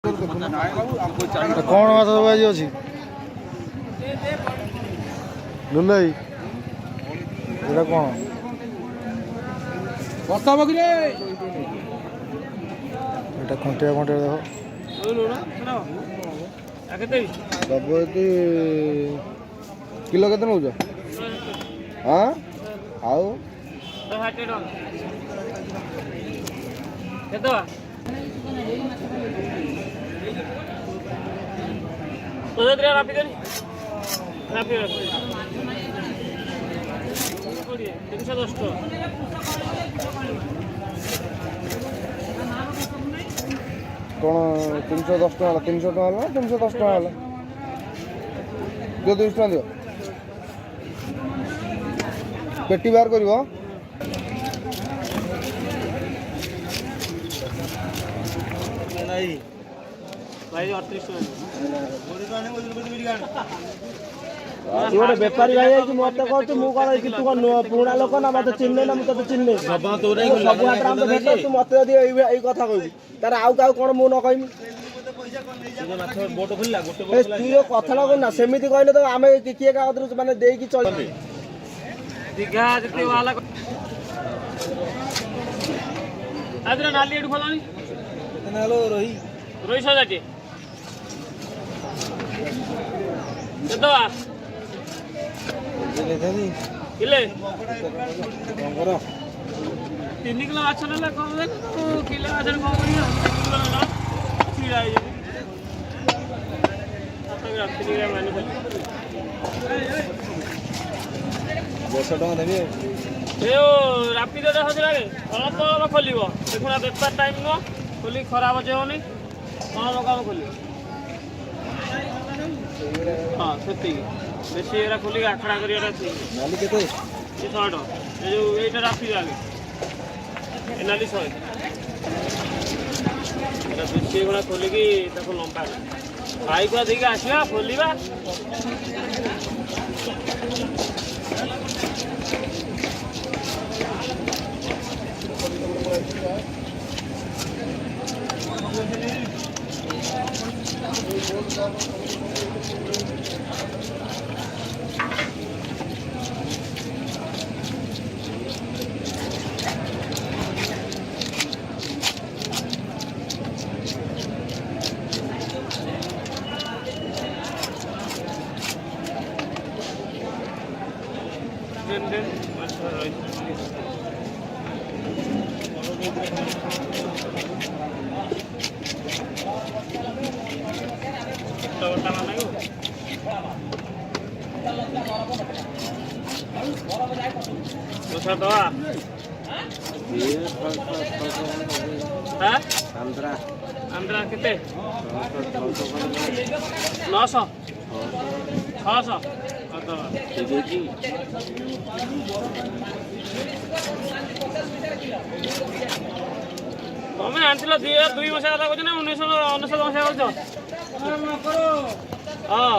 कौन माछ सब आज अच्छी लुलाई एटा कौन बस्ता बकरी एटा कंटिया कंटिया देखो सब ये किलो केते नौछ हाँ आउ कौन 310 टका 300 टका ना 310 टका है दियो 200 टका दियो पेटी बाहर कर गोटे बेपारी भाई है मत कहूँ मुझे पुणा लोक ना मत चिन्ह ना मुझे चिन्ह सब भेट तू मत यही कथा कहू तार आउ क्या कौन मुझे न कहमी तू जो कथा कहना सेमती कहले तो आम किए क्या मानने देकी चल रही रोई सजाटी किले 3 किलो माछ ना कम किलो माछ कम रापी दे अलप अलप खोल देखुना बेपार टाइम नुह खोल खराब होनी अलप कम खोल हाँ से बेसी एरा खोलिक आखड़ा कर 100 टका जो ये राफी आगे नाली 100 बेसी गुणा खोलिक लंबा पाइप देके आसवा खोलवा आंध्रा केते 900 600 तुम्हें आनथिल 2002 मसीहा कथा कहछ ना 1999 मसीहा कहछ हाँ